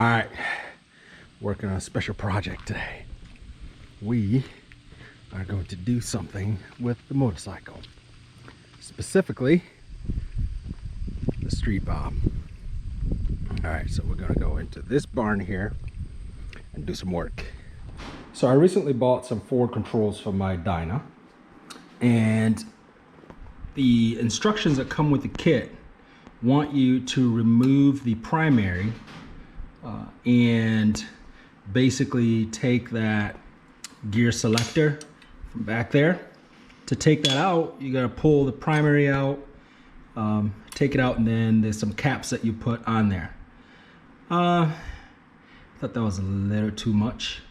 All right, working on a special project today. We are going to do something with the motorcycle, specifically the street bob. All right, so we're gonna go into this barn here and do some work. So I recently bought some forward controls for my Dyna, and the instructions that come with the kit want you to remove the primary and basically take that gear selector from back there. To take that out, you gotta pull the primary out, take it out, and then there's some caps that you put on there. I thought that was a little too much.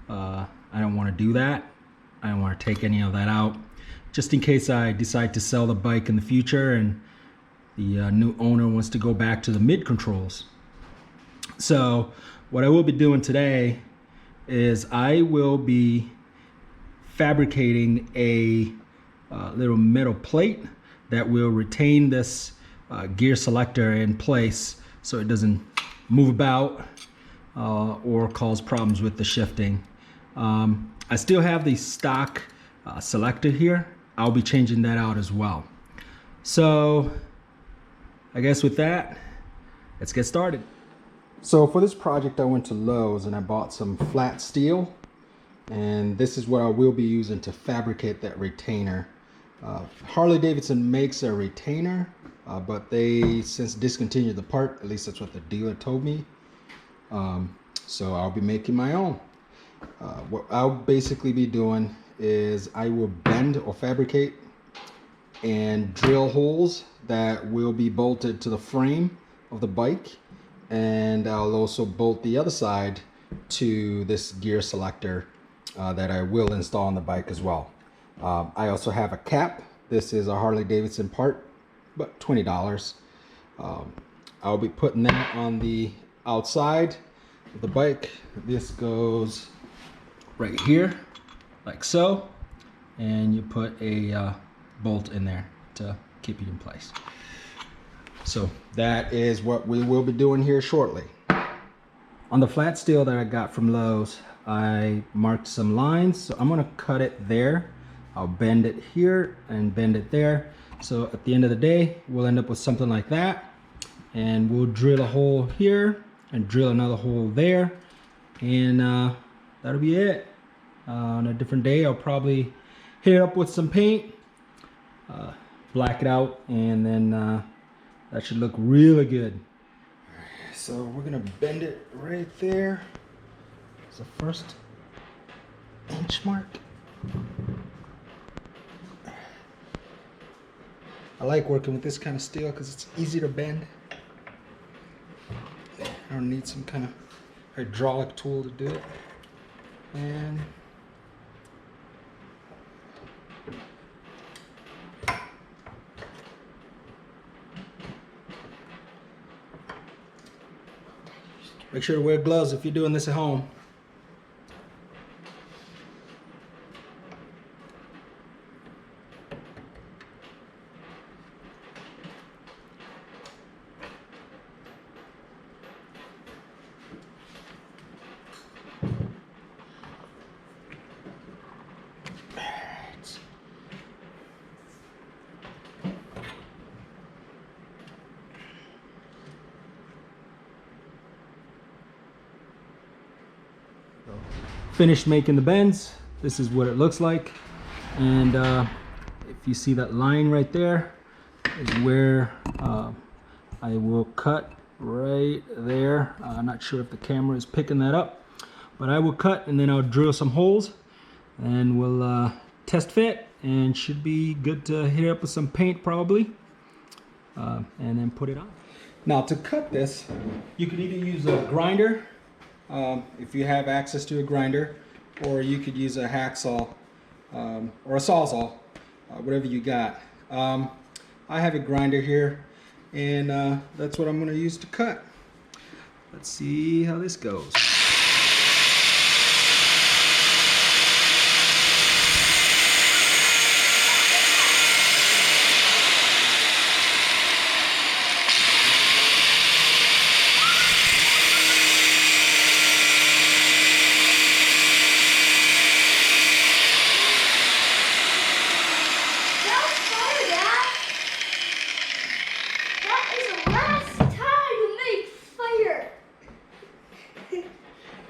I don't want to do that. I don't want to take any of that out, just in case I decide to sell the bike in the future and the new owner wants to go back to the mid controls. So what I will be doing today is I will be fabricating a little metal plate that will retain this gear selector in place so it doesn't move about or cause problems with the shifting. I still have the stock selector here. I'll be changing that out as well. So I guess with that, let's get started. So for this project, I went to Lowe's and I bought some flat steel, and this is what I will be using to fabricate that retainer. Harley Davidson makes a retainer, but they since discontinued the part. At least that's what the dealer told me. So I'll be making my own. What I'll basically be doing is I will bend or fabricate and drill holes that will be bolted to the frame of the bike, and I'll also bolt the other side to this gear selector that I will install on the bike as well. I also have a cap. This is a Harley Davidson part, but $20. I'll be putting that on the outside of the bike. This goes right here, like so, and you put a bolt in there to keep it in place. So that is what we will be doing here shortly. On the flat steel that I got from Lowe's, I marked some lines, so I'm gonna cut it there. I'll bend it here and bend it there. So at the end of the day, we'll end up with something like that. And we'll drill a hole here and drill another hole there. And that'll be it. On a different day, I'll probably hit it up with some paint, black it out, and then that should look really good. So we're gonna bend it right there. It's the first inch mark. I like working with this kind of steel because it's easy to bend. I don't need some kind of hydraulic tool to do it. And make sure to wear gloves if you're doing this at home. Finished making the bends. This is what it looks like, and if you see that line right there is where I will cut right there. I'm not sure if the camera is picking that up, but I will cut and then I'll drill some holes and we'll test fit, and should be good to hit it up with some paint probably, and then put it on. Now to cut this, you could either use a grinder if you have access to a grinder, or you could use a hacksaw or a sawzall, whatever you got. I have a grinder here, and that's what I'm going to use to cut. Let's see how this goes.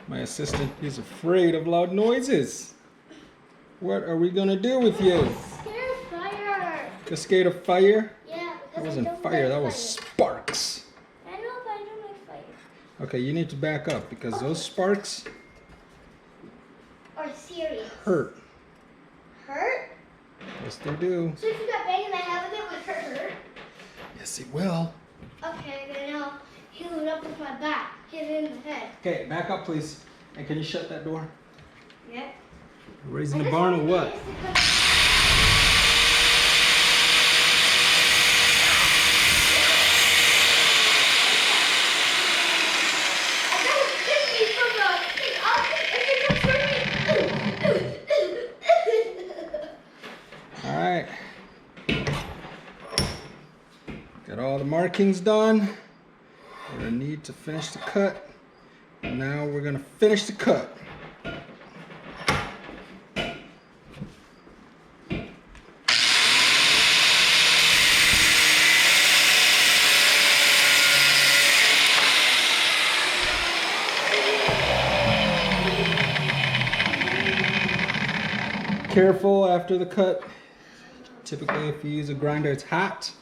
My assistant is afraid of loud noises. What are we gonna do with you? I'm scared of fire. You're scared of fire? Yeah, That because wasn't fire, that was sparks. I know, but I don't like fire. Okay, you need to back up because those sparks Are serious. hurt. Hurt? Yes, they do. So if you got banged in the head with it, would it hurt? Yes, it will. Okay, then I'll heal it up with my back. Hit it in the head. Okay, back up, please. And can you shut that door? Yeah. Raising the barn or what? All right. Got all the markings done. We're gonna need to finish the cut. And now we're gonna finish the cut. Careful after the cut. Typically, if you use a grinder, it's hot.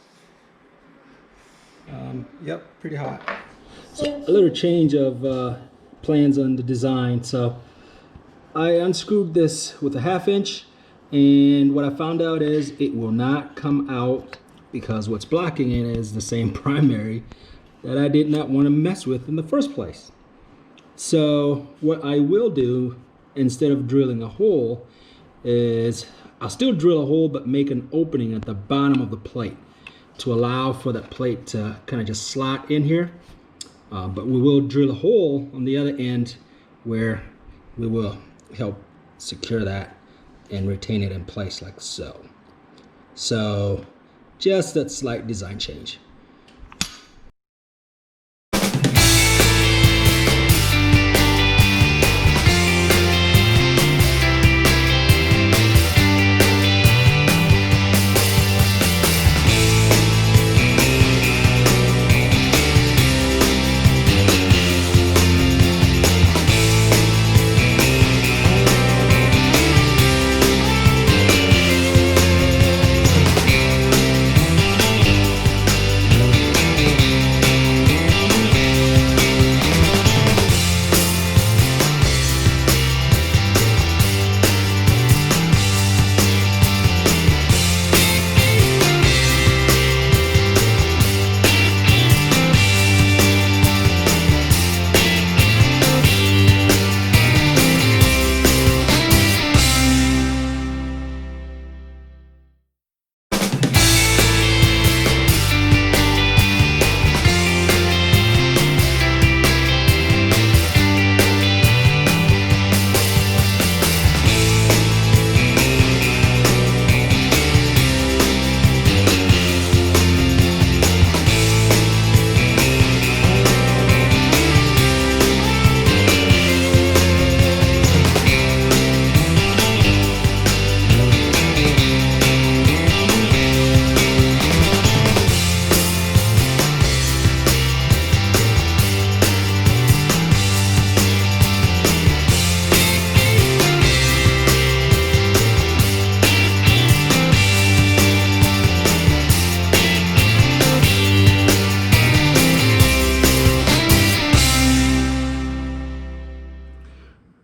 Yep, pretty hot. So a little change of plans on the design. So I unscrewed this with a 1/2 inch, and what I found out is it will not come out because what's blocking it is the same primary that I did not want to mess with in the first place. So what I will do, instead of drilling a hole, is I'll still drill a hole but make an opening at the bottom of the plate to allow for that plate to kind of just slot in here. But we will drill a hole on the other end where we will help secure that and retain it in place like so. So just that slight design change.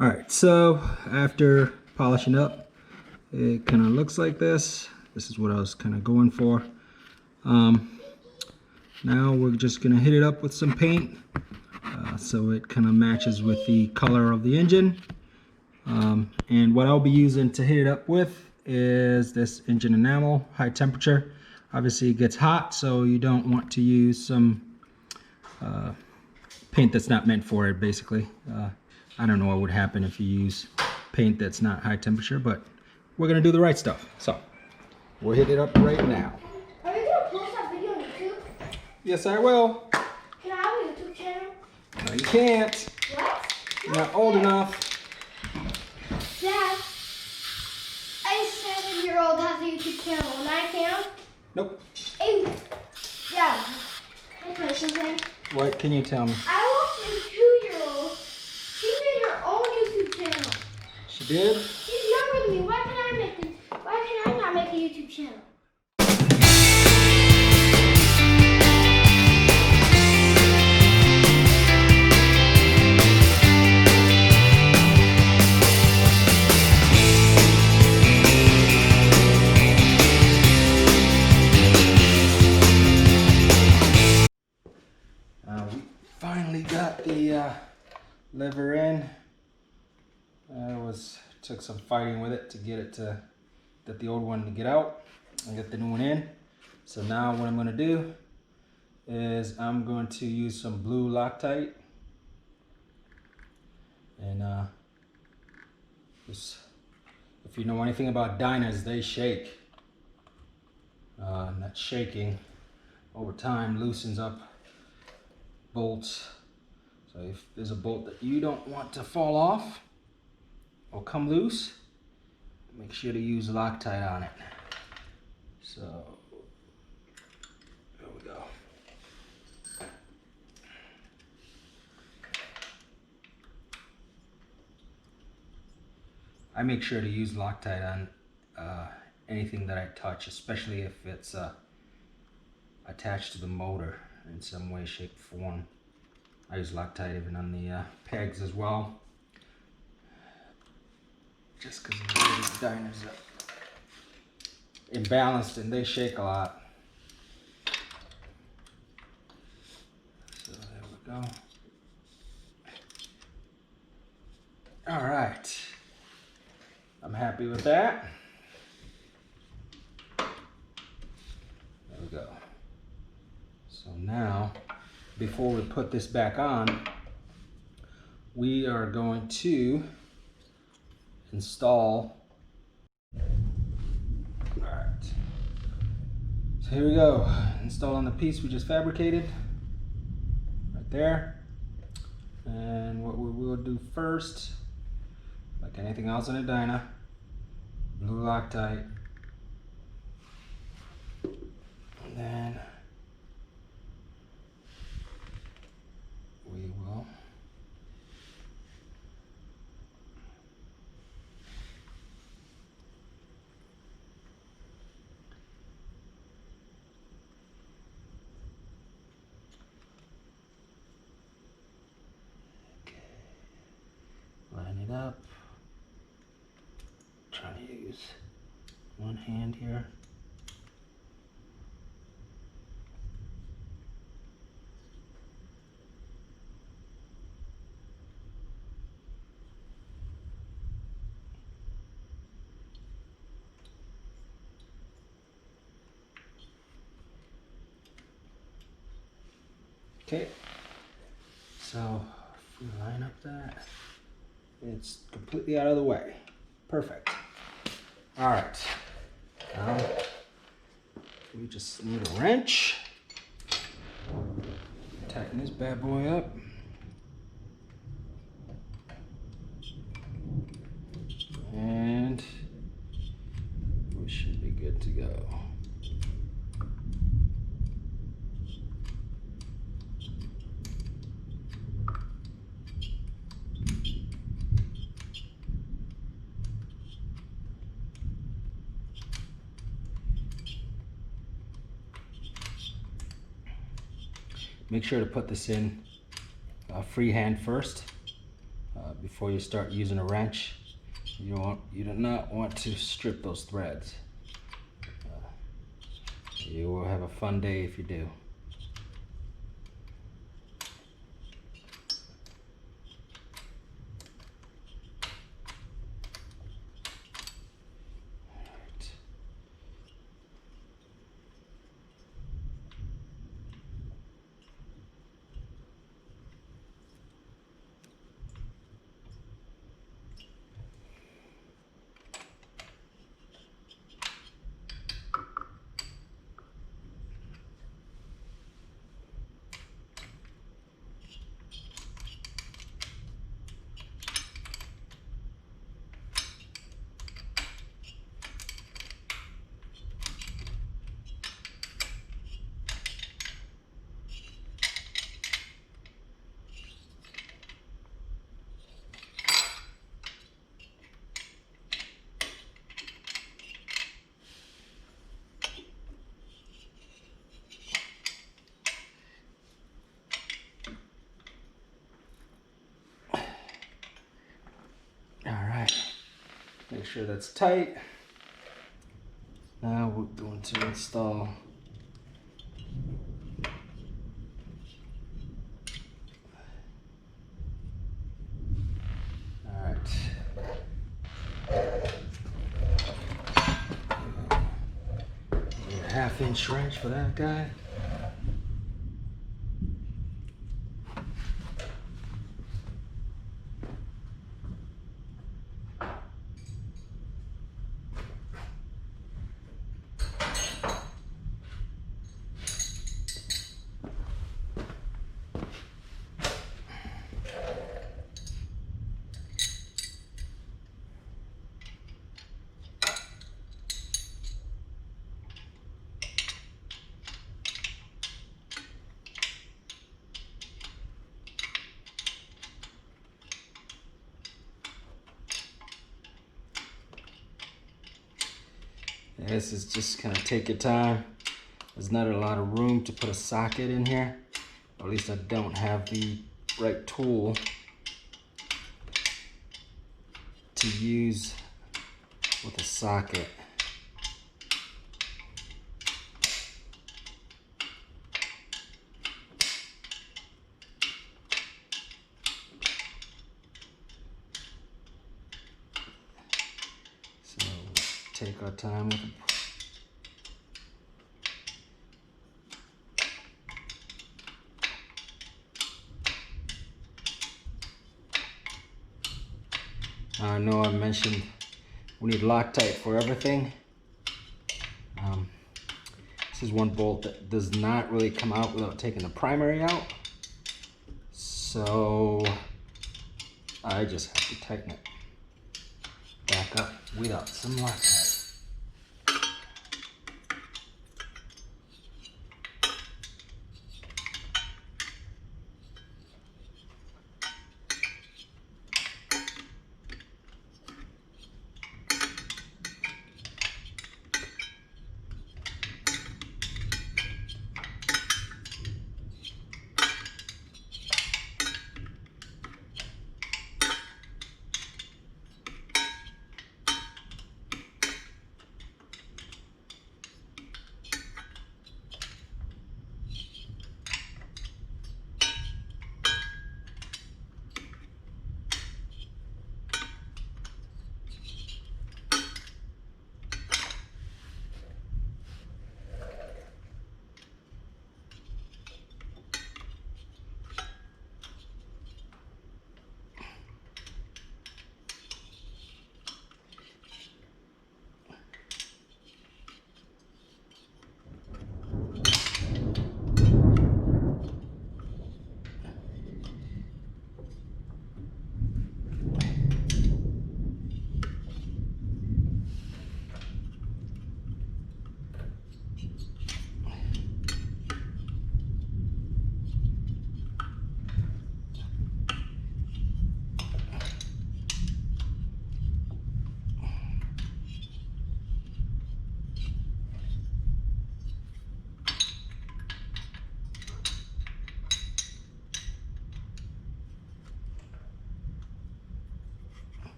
Alright, so after polishing up, it kind of looks like this. This is what I was kind of going for. Now we're just going to hit it up with some paint so it kind of matches with the color of the engine. And what I'll be using to hit it up with is this engine enamel, high temperature. Obviously it gets hot, so you don't want to use some paint that's not meant for it, basically. I don't know what would happen if you use paint that's not high temperature, but we're gonna do the right stuff. So we'll hit it up right now. Are you gonna post that video on YouTube? Yes, I will. Can I have a YouTube channel? No, you can't. What? You're not old enough. Dad, a 7-year-old has a YouTube channel and I can't. Nope. Hey, Dad, can I tell you something? What can you tell me? I watched a 2-year-old. She's in her You did? He's younger than me. Why can I not make a YouTube channel? We finally got the liver in. Took some fighting with it to get the old one to get out and get the new one in. So now what I'm going to do is I'm going to use some blue Loctite and just, if you know anything about Dynas, they shake. And that shaking over time loosens up bolts. So if there's a bolt that you don't want to fall off or come loose, make sure to use Loctite on it. So there we go. I make sure to use Loctite on anything that I touch, especially if it's attached to the motor in some way, shape, or form. I use Loctite even on the pegs as well, just because the Dynas are imbalanced and they shake a lot. So there we go. All right, I'm happy with that. There we go. So now, before we put this back on, we are going to install. All right. So here we go. Installing the piece we just fabricated right there. And what we will do first, like anything else in a Dyna, blue Loctite, and then we will line it up. Trying to use one hand here. Okay, so if we line up that, it's completely out of the way. Perfect. All right, now we just need a wrench. Tighten this bad boy up. And we should be good to go. Make sure to put this in freehand first before you start using a wrench. You do not want to strip those threads. You will have a fun day if you do. Make sure that's tight. Now we're going to install a 1/2-inch wrench for that guy. This is just gonna take your time. There's not a lot of room to put a socket in here. Or at least I don't have the right tool to use with a socket. So take our time with it. I know I mentioned we need Loctite for everything. This is one bolt that does not really come out without taking the primary out. So I just have to tighten it back up without some Loctite.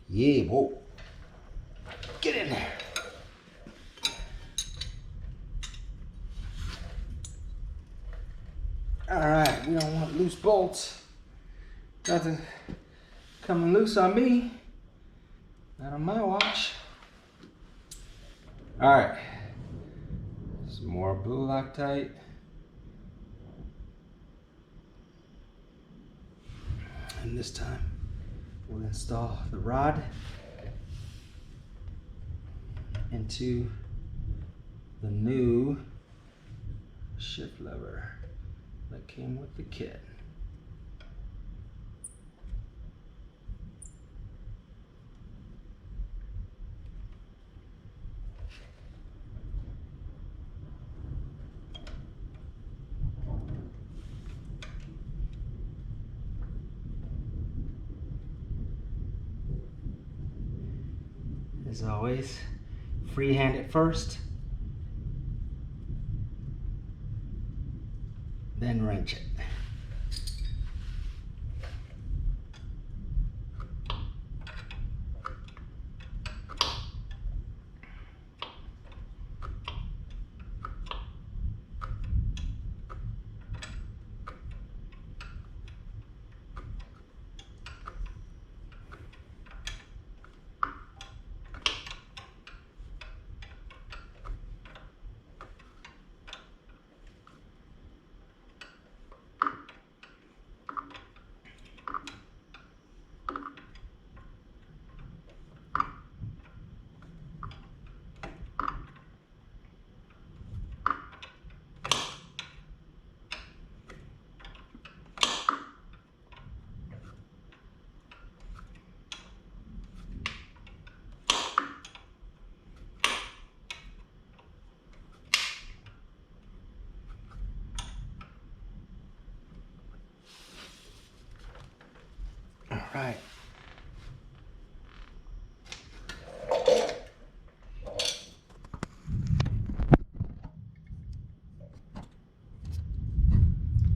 Yeah, whoa. Get in there. All right, we don't want loose bolts. Nothing coming loose on me. Not on my watch. All right. Some more blue Loctite. And this time we'll install the rod into the new shift lever that came with the kit. As always, freehand it first, then wrench it. All right.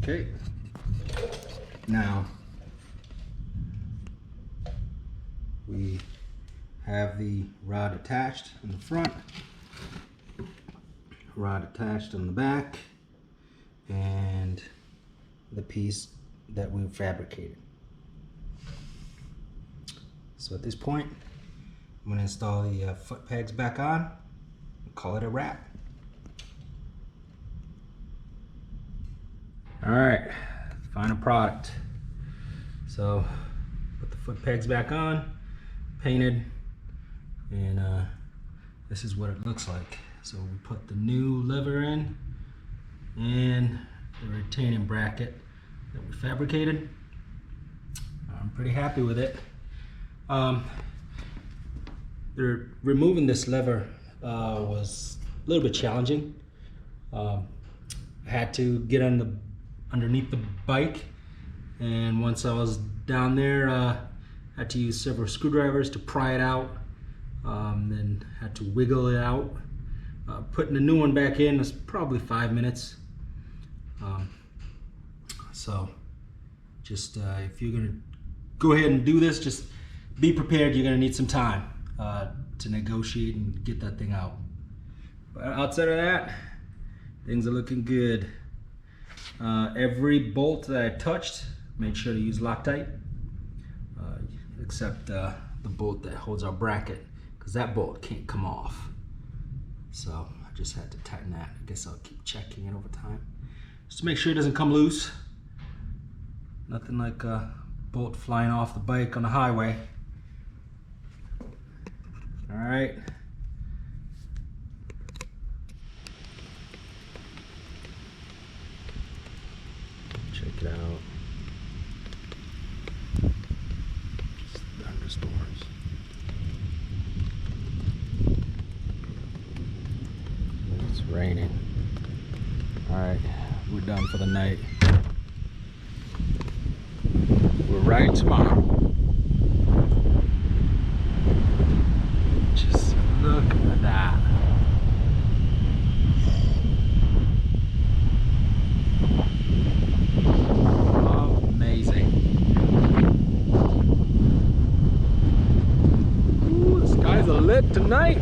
Okay. Now we have the rod attached in the front, rod attached on the back, and the piece that we fabricated. So at this point, I'm going to install the foot pegs back on and call it a wrap. All right, final product. So put the foot pegs back on, painted, and this is what it looks like. So we put the new lever in and the retaining bracket that we fabricated. I'm pretty happy with it. Removing this lever was a little bit challenging. I had to get underneath the bike, and once I was down there, had to use several screwdrivers to pry it out, then had to wiggle it out. Putting the new one back in was probably 5 minutes. So just if you're gonna go ahead and do this, just be prepared. You're gonna need some time to negotiate and get that thing out. But outside of that, things are looking good. Every bolt that I touched, made sure to use Loctite, except the bolt that holds our bracket, because that bolt can't come off. So I just had to tighten that. I guess I'll keep checking it over time, just to make sure it doesn't come loose. Nothing like a bolt flying off the bike on the highway. All right. Check it out. Thunderstorms. It's raining. All right, we're done for the night. We're riding tomorrow. Just look at that. Amazing. Ooh, the skies are lit tonight.